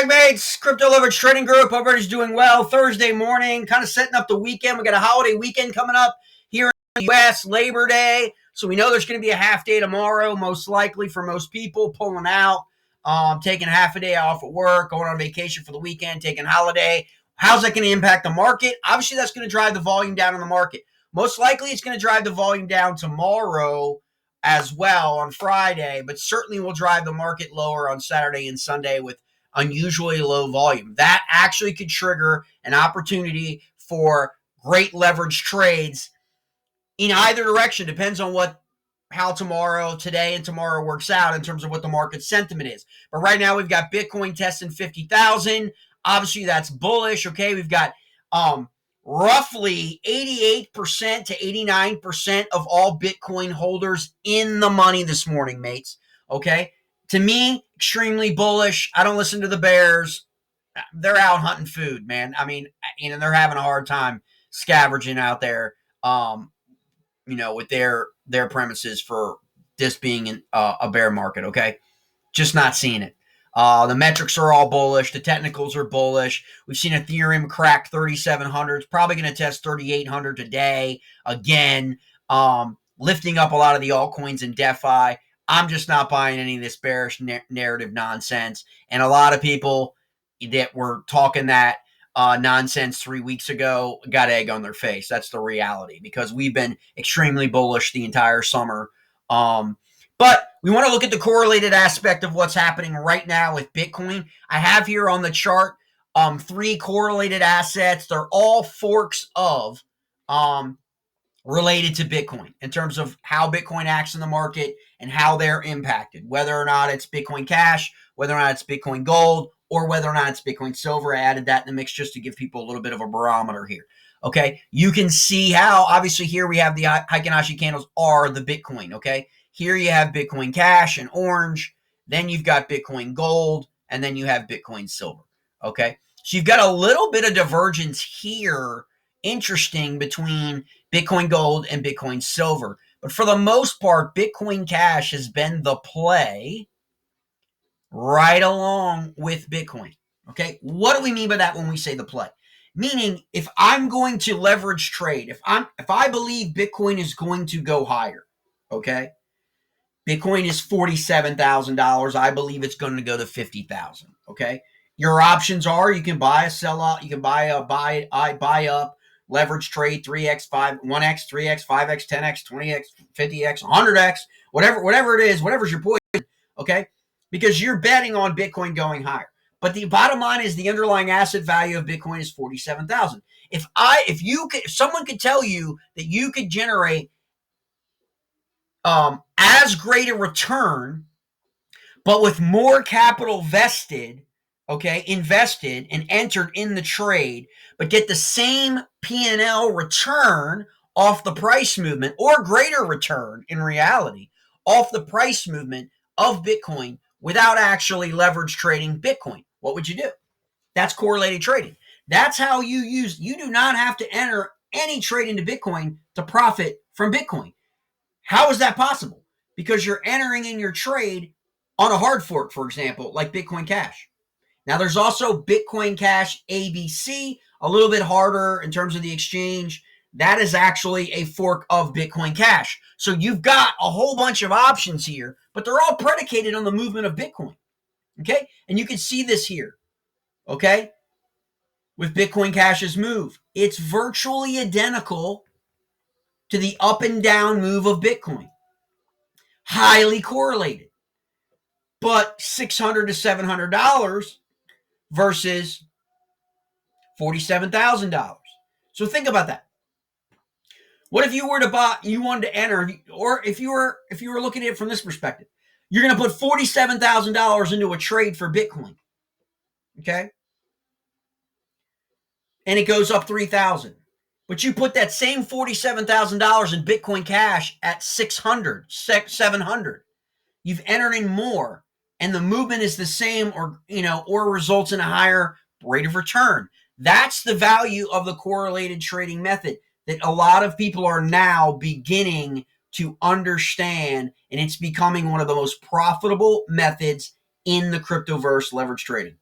back, mates. Crypto Leverage Trading Group. Hope everybody's doing well. Thursday morning, kind of setting up the weekend. We got a holiday weekend coming up here in the U.S., Labor Day. So we know there's going to be a half day tomorrow, most likely for most people, pulling out, taking half a day off of work, going on vacation for the weekend, taking holiday. How's that going to impact the market? Obviously, that's going to drive the volume down in the market. Most likely, it's going to drive the volume down tomorrow as well on Friday, but certainly will drive the market lower on Saturday and Sunday with unusually low volume. That actually could trigger an opportunity for great leverage trades in either direction. Depends on how today and tomorrow works out in terms of what the market sentiment is. But right now we've got Bitcoin testing 50,000. Obviously that's bullish. Okay, we've got roughly 88% to 89% of all Bitcoin holders in the money this morning, mates. Okay, to me, extremely bullish. I don't listen to the bears. They're out hunting food, man. I mean, they're having a hard time scavenging out there, with their premises for this being a bear market, okay? Just not seeing it. The metrics are all bullish. The technicals are bullish. We've seen Ethereum crack 3,700. It's probably going to test 3,800 today. Again, lifting up a lot of the altcoins in DeFi. I'm just not buying any of this bearish narrative nonsense. And a lot of people that were talking that nonsense 3 weeks ago got egg on their face. That's the reality, because we've been extremely bullish the entire summer. But we want to look at the correlated aspect of what's happening right now with Bitcoin. I have here on the chart 3 correlated assets. They're all forks of related to Bitcoin in terms of how Bitcoin acts in the market and how they're impacted, whether or not it's Bitcoin Cash, whether or not it's Bitcoin Gold, or whether or not it's Bitcoin Silver. I added that in the mix just to give people a little bit of a barometer here. Okay, you can see how, obviously here we have the Heikin-Ashi candles are the Bitcoin, okay? Here you have Bitcoin Cash in orange, then you've got Bitcoin Gold, and then you have Bitcoin Silver, okay? So you've got a little bit of divergence here, interesting, between Bitcoin Gold and Bitcoin Silver. But for the most part, Bitcoin Cash has been the play right along with Bitcoin, okay? What do we mean by that when we say the play? Meaning, if I'm going to leverage trade, if I believe Bitcoin is going to go higher, okay? Bitcoin is $47,000. I believe it's going to go to 50,000. Okay. Your options are you can buy a sell out, you can buy up, leverage trade 3x, 1x, 3x, 5x, 10x, 20x, 50x, 100x, whatever it is, whatever's your poison. Okay. Because you're betting on Bitcoin going higher. But the bottom line is the underlying asset value of Bitcoin is 47,000. If someone could tell you that you could generate as great a return, but with more capital invested and entered in the trade, but get the same P&L return off the price movement, or greater return in reality off the price movement of Bitcoin without actually leverage trading Bitcoin, what would you do? That's correlated trading. That's how you do not have to enter any trade into Bitcoin to profit from Bitcoin. How is that possible? Because you're entering in your trade on a hard fork, for example, like Bitcoin Cash. Now, there's also Bitcoin Cash ABC, a little bit harder in terms of the exchange. That is actually a fork of Bitcoin Cash. So you've got a whole bunch of options here, but they're all predicated on the movement of Bitcoin. Okay? And you can see this here. Okay? With Bitcoin Cash's move. It's virtually identical to the up and down move of Bitcoin. Highly correlated. But $600 to $700 versus $47,000. So think about that. What if you were to buy, you wanted to enter, or if you were looking at it from this perspective, you're going to put $47,000 into a trade for Bitcoin. Okay? And it goes up 3,000. But you put that same $47,000 in Bitcoin Cash at 600, 700. You've entered in more, and the movement is the same, or results in a higher rate of return. That's the value of the correlated trading method that a lot of people are now beginning to understand, and it's becoming one of the most profitable methods in the cryptoverse leverage trading.